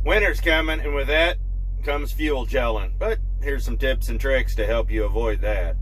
Winter's coming, and with that comes fuel gelling. But here's some tips and tricks to help you avoid that.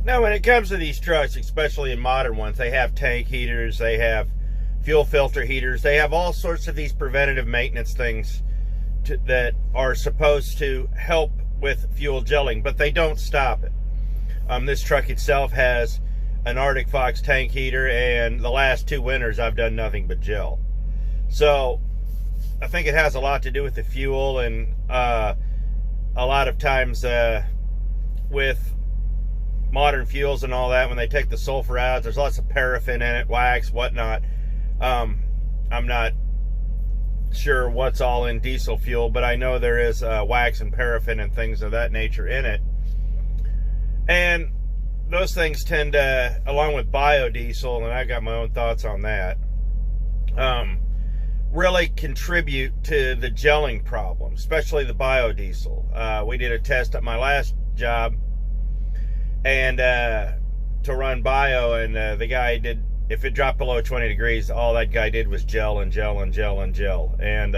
Now, when it comes to these trucks, especially in modern ones, they have tank heaters, they have fuel filter heaters, they have all sorts of these preventative maintenance things that are supposed to help with fuel gelling, but they don't stop it. This truck itself has an Arctic Fox tank heater, and the last 2 winters I've done nothing but gel. So I think it has a lot to do with the fuel, and a lot of times with modern fuels and all that, when they take the sulfur out, there's lots of paraffin in it, wax, whatnot. I'm not sure what's all in diesel fuel, but I know there is wax and paraffin and things of that nature in it. And those things tend to, along with biodiesel, and I got my own thoughts on that, really contribute to the gelling problem, especially the biodiesel. We did a test at my last job, and to run bio, and the guy did, if it dropped below 20 degrees, all that guy did was gel and gel and gel and gel. And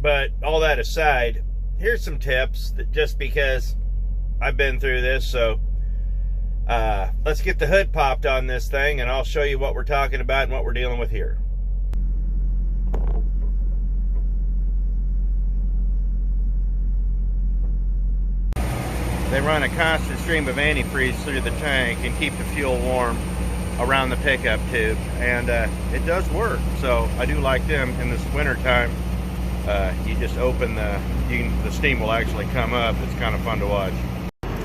but all that aside, here's some tips that, just because I've been through this. So let's get the hood popped on this thing, and I'll show you what we're talking about and what we're dealing with here. They run a constant stream of antifreeze through the tank and keep the fuel warm around the pickup tube, and it does work. So I do like them in this winter time. You just open the steam will actually come up. It's kind of fun to watch.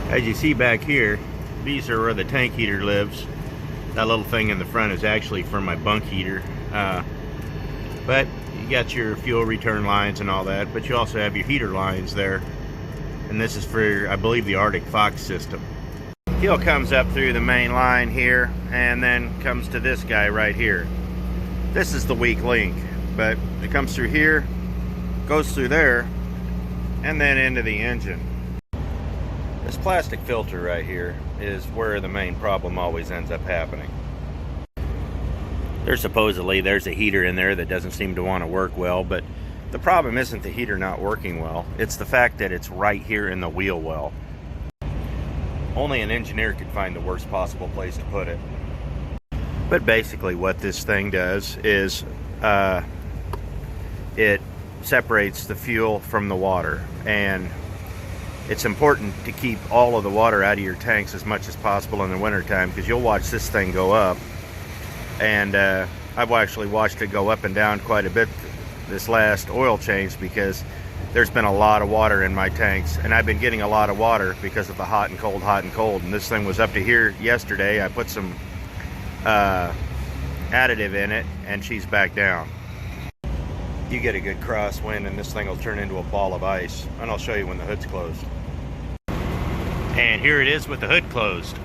As you see back here, these are where the tank heater lives. That little thing in the front is actually for my bunk heater, but you got your fuel return lines and all that, but you also have your heater lines there. And this is for, I believe, the Arctic Fox system. Fuel comes up through the main line here, and then comes to this guy right here. This is the weak link, but it comes through here, goes through there, and then into the engine. This plastic filter right here is where the main problem always ends up happening. There's a heater in there that doesn't seem to want to work well, but the problem isn't the heater not working well, it's the fact that it's right here in the wheel well. Only an engineer could find the worst possible place to put it. But basically what this thing does is it separates the fuel from the water, and it's important to keep all of the water out of your tanks as much as possible in the wintertime, because you'll watch this thing go up, and I've actually watched it go up and down quite a bit this last oil change, because there's been a lot of water in my tanks, and I've been getting a lot of water because of the hot and cold, and this thing was up to here yesterday. I put some additive in it, and she's back down. You get a good crosswind and this thing will turn into a ball of ice, and I'll show you when the hood's closed. And here it is with the hood closed.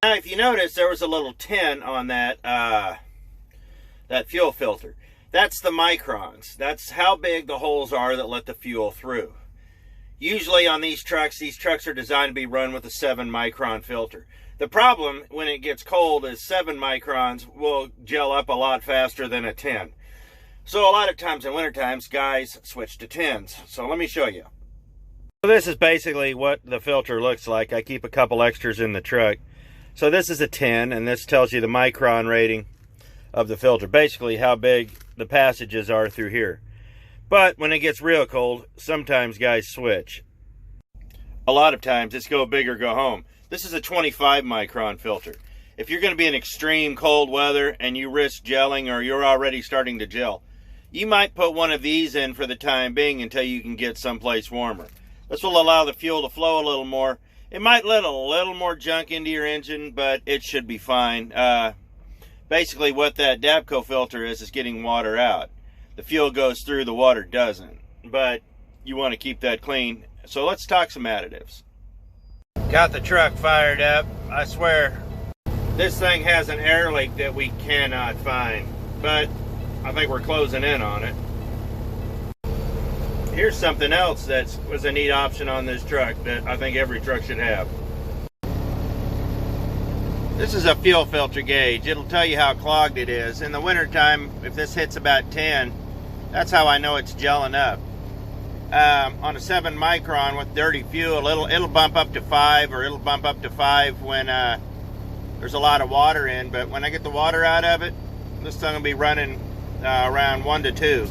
Now if you notice, there was a little tin on that that fuel filter. That's the microns. That's how big the holes are that let the fuel through. Usually on these trucks are designed to be run with a 7 micron filter. The problem when it gets cold is 7 microns will gel up a lot faster than a 10. So a lot of times in winter times, guys switch to 10s. So let me show you. So this is basically what the filter looks like. I keep a couple extras in the truck. So this is a 10, and this tells you the micron rating of the filter, basically how big the passages are through here. But when it gets real cold, sometimes guys switch. A lot of times it's go big or go home. This is a 25 micron filter. If you're going to be in extreme cold weather and you risk gelling, or you're already starting to gel, you might put one of these in for the time being until you can get someplace warmer. This will allow the fuel to flow a little more. It might let a little more junk into your engine, but it should be fine. Basically what that Dabco filter is getting water out. The fuel goes through, the water doesn't. But you want to keep that clean. So let's talk some additives. Got the truck fired up. I swear, this thing has an air leak that we cannot find, but I think we're closing in on it. Here's something else that was a neat option on this truck that I think every truck should have. This is a fuel filter gauge. It'll tell you how clogged it is. In the wintertime, if this hits about 10, that's how I know it's gelling up. On a 7 micron with dirty fuel, it'll bump up to 5, or it'll bump up to 5 when there's a lot of water in. But when I get the water out of it, this thing will be running around 1 to 2.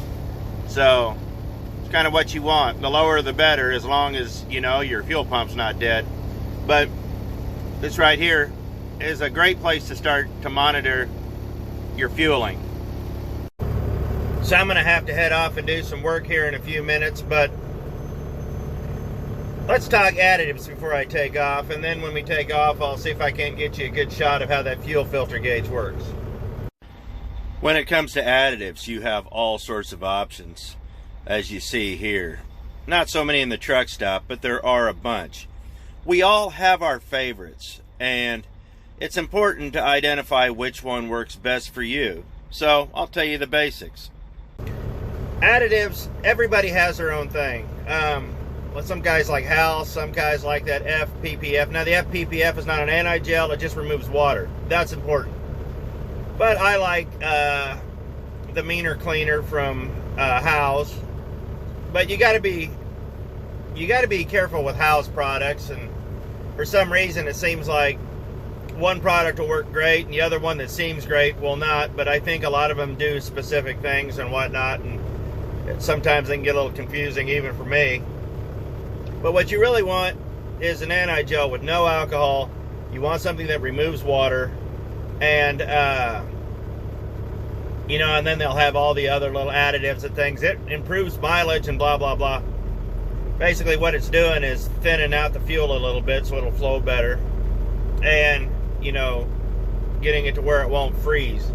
So it's kind of what you want. The lower the better, as long as you know your fuel pump's not dead. But this right here is a great place to start to monitor your fueling. So I'm going to have to head off and do some work here in a few minutes, but let's talk additives before I take off, and then when we take off, I'll see if I can't get you a good shot of how that fuel filter gauge works. When it comes to additives, you have all sorts of options, as you see here. Not so many in the truck stop, but there are a bunch. We all have our favorites, and it's important to identify which one works best for you. So I'll tell you the basics. Additives, everybody has their own thing. Some guys like Hal, some guys like that FPPF. Now the FPPF is not an anti-gel, it just removes water. That's important. But I like the meaner cleaner from Hal's. But you gotta be careful with Hal's products, and for some reason it seems like one product will work great and the other one that seems great will not. But I think a lot of them do specific things and whatnot, and sometimes they can get a little confusing even for me. But what you really want is an anti-gel with no alcohol. You want something that removes water, and and then they'll have all the other little additives and things. It improves mileage and blah blah blah. Basically what it's doing is thinning out the fuel a little bit so it'll flow better, and getting it to where it won't freeze.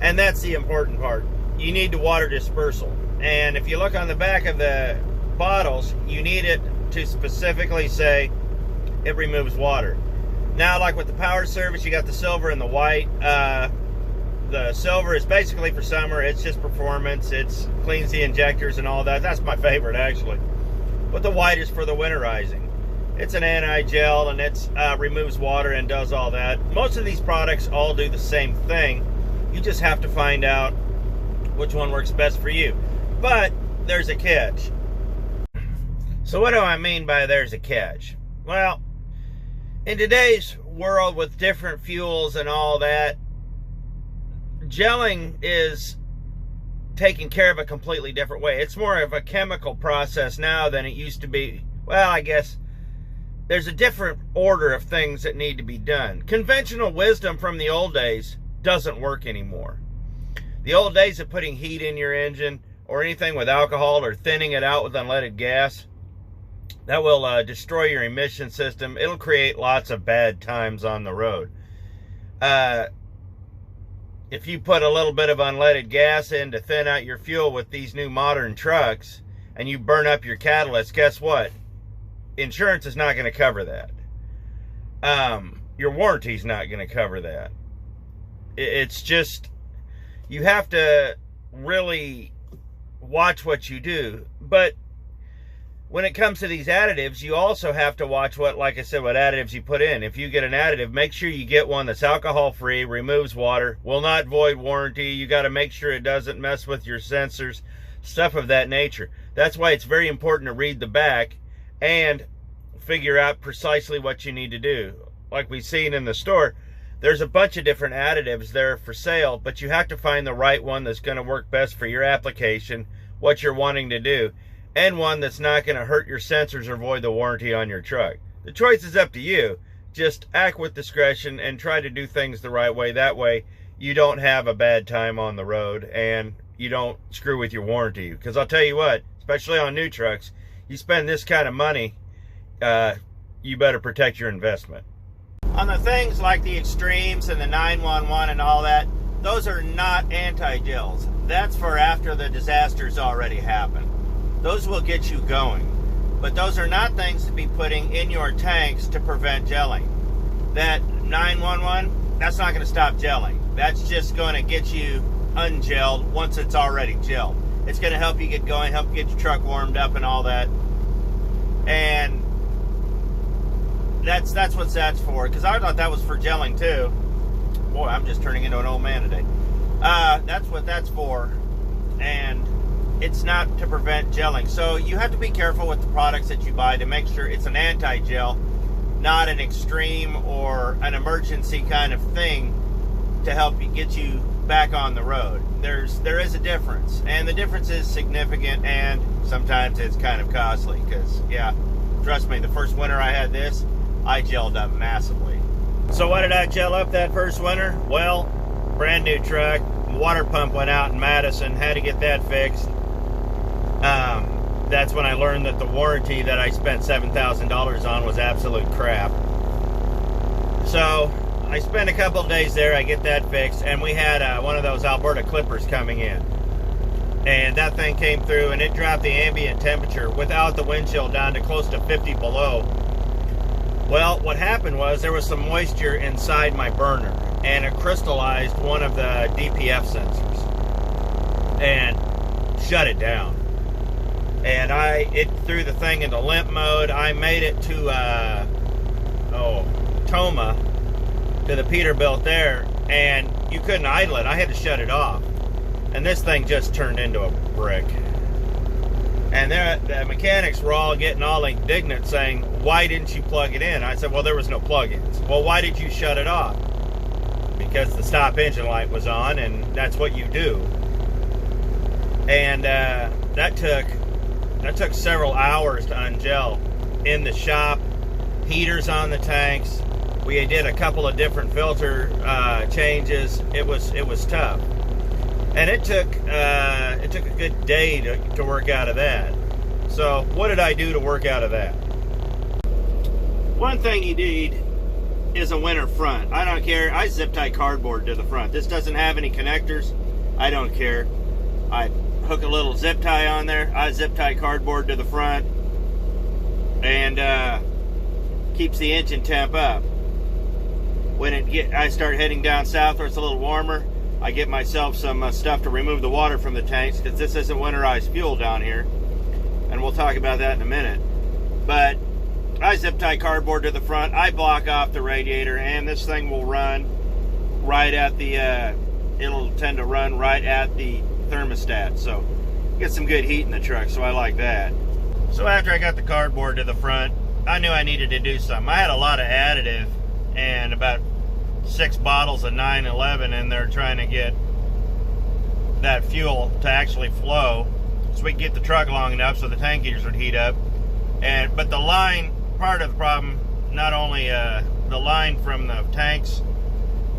And that's the important part. You need the water dispersal. And if you look on the back of the bottles, you need it to specifically say it removes water. Now, like with the power service, you got the silver and the white. The silver is basically for summer. It's just performance. It cleans the injectors and all that. That's my favorite, actually. But the white is for the winterizing. It's an anti-gel, and it removes water and does all that. Most of these products all do the same thing. You just have to find out which one works best for you. But there's a catch. So what do I mean by there's a catch? Well, in today's world with different fuels and all that, gelling is taking care of a completely different way. It's more of a chemical process now than it used to be. Well, I guess there's a different order of things that need to be done. Conventional wisdom from the old days doesn't work anymore. The old days of putting heat in your engine or anything with alcohol or thinning it out with unleaded gas, that will destroy your emission system. It'll create lots of bad times on the road. If you put a little bit of unleaded gas in to thin out your fuel with these new modern trucks and you burn up your catalyst, guess what? Insurance is not going to cover that. Your warranty's not going to cover that. It's just, you have to really watch what you do. But when it comes to these additives, you also have to watch what, like I said, what additives you put in. If you get an additive, make sure you get one that's alcohol-free, removes water, will not void warranty. You got to make sure it doesn't mess with your sensors, stuff of that nature. That's why it's very important to read the back and figure out precisely what you need to do. Like we've seen in the store, there's a bunch of different additives there for sale, but you have to find the right one that's going to work best for your application, what you're wanting to do, and one that's not going to hurt your sensors or void the warranty on your truck. The choice is up to you. Just act with discretion and try to do things the right way. That way you don't have a bad time on the road and you don't screw with your warranty. Because I'll tell you what, especially on new trucks, you spend this kind of money, you better protect your investment. On the things like the Extremes and the 911 and all that, those are not anti-gels. That's for after the disaster's already happened. Those will get you going. But those are not things to be putting in your tanks to prevent gelling. that 911, that's not going to stop gelling. That's just going to get you ungelled once it's already gelled. It's going to help you get going, help get your truck warmed up and all that. And that's what that's for, because I thought that was for gelling too. Boy, I'm just turning into an old man today. That's what that's for, and it's not to prevent gelling. So you have to be careful with the products that you buy to make sure it's an anti-gel, not an extreme or an emergency kind of thing to help you get you back on the road. There is a difference, and the difference is significant, and sometimes it's kind of costly, because yeah, trust me, the first winter I had this, I gelled up massively. So what did I gel up that first winter? Well, brand new truck, water pump went out in Madison, had to get that fixed. That's when I learned that the warranty that I spent $7,000 on was absolute crap. So I spent a couple of days there, I get that fixed, and we had one of those Alberta clippers coming in. And that thing came through, and it dropped the ambient temperature without the wind chill down to close to 50 below. Well, what happened was there was some moisture inside my burner, and it crystallized one of the DPF sensors and shut it down. And it threw the thing into limp mode. I made it to Toma, to the Peterbilt there, and you couldn't idle it. I had to shut it off, and this thing just turned into a brick. And the mechanics were all getting all indignant, saying, "Why didn't you plug it in?" I said, "Well, there was no plug-ins." "Well, why did you shut it off?" "Because the stop engine light was on, and that's what you do." And that took several hours to ungel in the shop. Heaters on the tanks. We did a couple of different filter changes. It was tough, and it took a good day to work out of that. So what did I do to work out of that? One thing you need is a winter front. I don't care. I zip tie cardboard to the front. This doesn't have any connectors. I don't care. I hook a little zip tie on there. I zip tie cardboard to the front, and keeps the engine temp up. When I start heading down south where it's a little warmer, I get myself some stuff to remove the water from the tanks, because this isn't winterized fuel down here, and we'll talk about that in a minute. But I zip tie cardboard to the front. I block off the radiator, and this thing will run right at the it'll tend to run right at the thermostat, so get some good heat in the truck, so I like that. So after I got the cardboard to the front, I knew I needed to do something. I had a lot of additive and about 6 bottles of 911 in there trying to get that fuel to actually flow so we could get the truck long enough so the tank heaters would heat up. But the line, part of the problem, not only the line from the tanks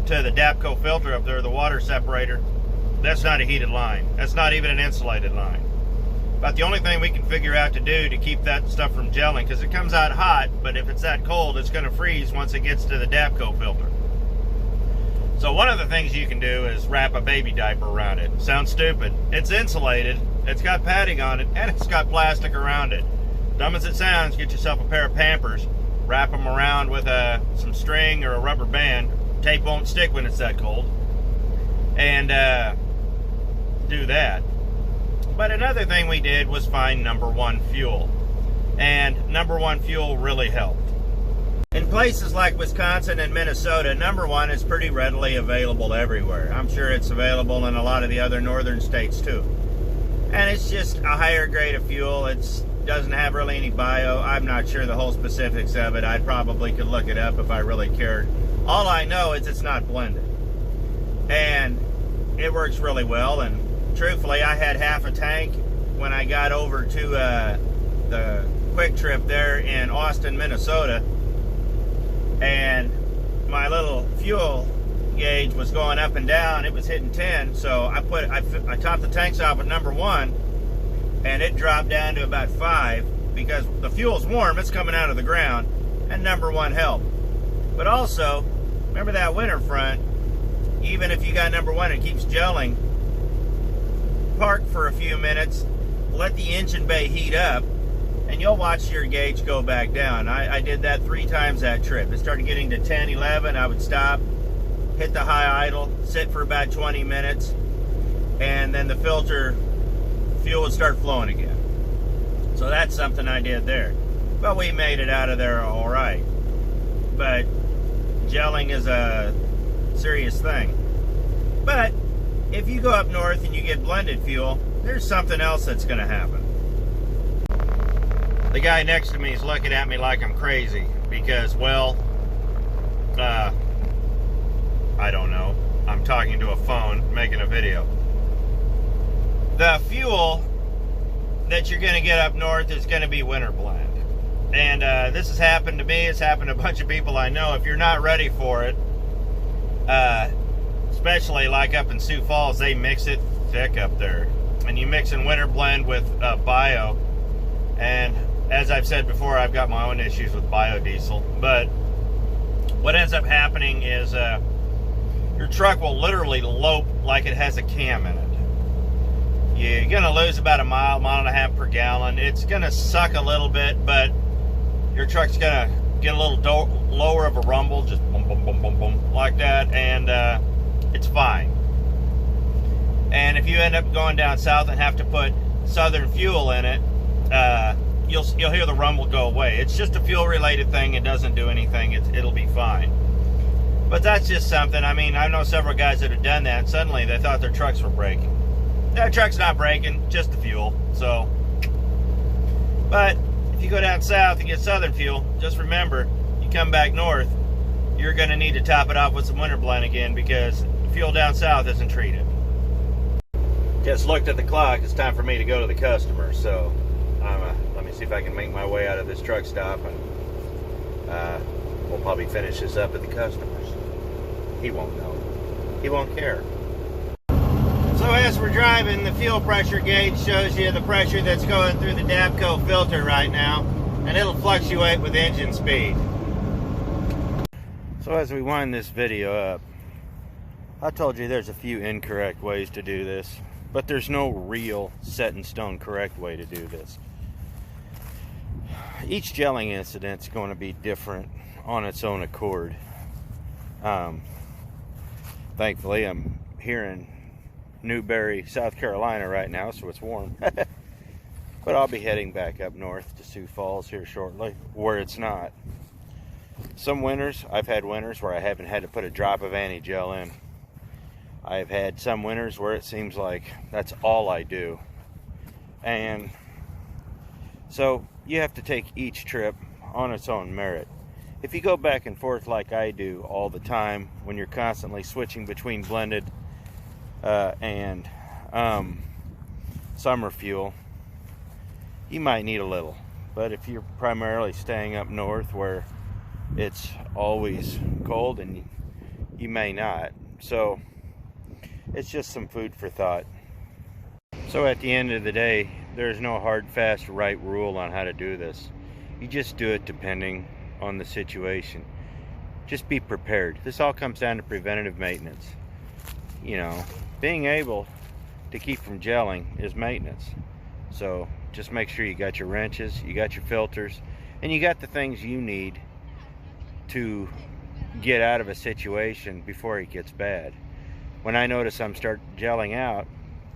to the DAPCO filter up there, the water separator, that's not a heated line. That's not even an insulated line. About the only thing we can figure out to do to keep that stuff from gelling, because it comes out hot, but if it's that cold, it's going to freeze once it gets to the DAPCO filter. So one of the things you can do is wrap a baby diaper around it. Sounds stupid. It's insulated, it's got padding on it, and it's got plastic around it. Dumb as it sounds, get yourself a pair of Pampers, wrap them around with some string or a rubber band. Tape won't stick when it's that cold. And do that. But another thing we did was find number one fuel. And number one fuel really helped. In places like Wisconsin and Minnesota, number one is pretty readily available everywhere. I'm sure it's available in a lot of the other northern states too. And it's just a higher grade of fuel. It doesn't have really any bio. I'm not sure the whole specifics of it. I probably could look it up if I really cared. All I know is it's not blended. And it works really well, and truthfully, I had half a tank when I got over to the Quick Trip there in Austin, Minnesota, and my little fuel gauge was going up and down. It was hitting 10, so I topped the tanks off at number one, and it dropped down to about 5 because the fuel's warm, it's coming out of the ground, and number one helped. But also, remember that winter front, even if you got number one and it keeps gelling, park for a few minutes, let the engine bay heat up, and and you'll watch your gauge go back down. I did that 3 times that trip. It started getting to 10, 11, I would stop, hit the high idle, sit for about 20 minutes, and then the filter fuel would start flowing again. So that's something I did there. But we made it out of there all right. But gelling is a serious thing. But if you go up north and you get blended fuel, there's something else that's going to happen. The guy next to me is looking at me like I'm crazy because, well, I don't know. I'm talking to a phone, making a video. The fuel that you're going to get up north is going to be winter blend. And this has happened to me. It's happened to a bunch of people I know. If you're not ready for it, especially like up in Sioux Falls, they mix it thick up there. And you mix in winter blend with bio. And as I've said before, I've got my own issues with biodiesel. But what ends up happening is your truck will literally lope like it has a cam in it. You're going to lose about a mile, mile and a half per gallon. It's going to suck a little bit, but your truck's going to get a little lower of a rumble, just boom, boom, boom, boom, boom, like that, and it's fine. And if you end up going down south and have to put southern fuel in it, you'll hear the rumble go away. It's just a fuel-related thing. It doesn't do anything. It'll be fine. But that's just something. I mean, I know several guys that have done that, and suddenly they thought their trucks were breaking. Their truck's not breaking, just the fuel. So, but if you go down south and get southern fuel, just remember, you come back north, you're going to need to top it off with some winter blend again because fuel down south isn't treated. Just looked at the clock. It's time for me to go to the customer. So, let me see if I can make my way out of this truck stop, and we'll probably finish this up at the customer's. He won't know. He won't care. So as we're driving, the fuel pressure gauge shows you the pressure that's going through the Dabco filter right now, and it'll fluctuate with engine speed. So as we wind this video up, I told you there's a few incorrect ways to do this, but there's no real set in stone correct way to do this. Each gelling incident is going to be different on its own accord. Thankfully, I'm here in Newberry, South Carolina right now, so it's warm. But I'll be heading back up north to Sioux Falls here shortly, where it's not. Some winters, I've had winters where I haven't had to put a drop of anti-gel in. I've had some winters where it seems like that's all I do. And so you have to take each trip on its own merit. If you go back and forth like I do all the time, when you're constantly switching between blended and summer fuel, you might need a little. But if you're primarily staying up north where it's always cold, and you may not. So it's just some food for thought. So at the end of the day, there's no hard, fast, right rule on how to do this. You just do it depending on the situation. Just be prepared. This all comes down to preventative maintenance. You know, being able to keep from gelling is maintenance. So just make sure you got your wrenches, you got your filters, and you got the things you need to get out of a situation before it gets bad. When I notice I'm start gelling out,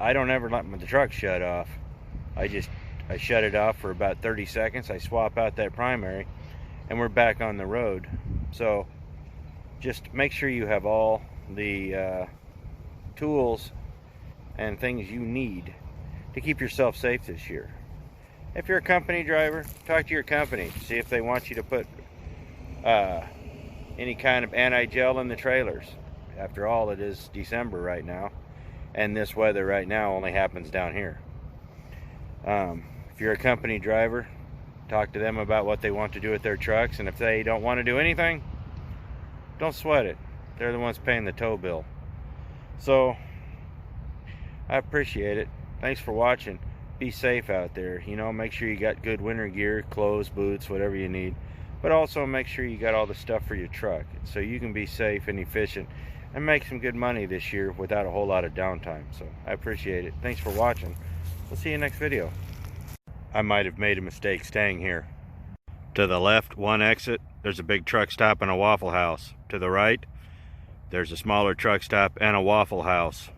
I don't ever let the truck shut off. I shut it off for about 30 seconds. I swap out that primary, and we're back on the road. So just make sure you have all the tools and things you need to keep yourself safe this year. If you're a company driver, talk to your company. See if they want you to put any kind of anti-gel in the trailers. After all, it is December right now, and this weather right now only happens down here. If you're a company driver, talk to them about what they want to do with their trucks, and if they don't want to do anything, don't sweat it. They're the ones paying the tow bill. So I appreciate it. Thanks for watching. Be safe out there. You know, make sure you got good winter gear, clothes, boots, whatever you need. But also make sure you got all the stuff for your truck so you can be safe and efficient and make some good money this year without a whole lot of downtime. So I appreciate it. Thanks for watching. We'll see you next video. I might have made a mistake staying here. To the left, one exit, there's a big truck stop and a Waffle House. To the right, there's a smaller truck stop and a Waffle House.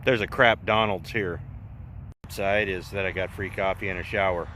There's a crap Donald's here. Side is that I got free coffee and a shower.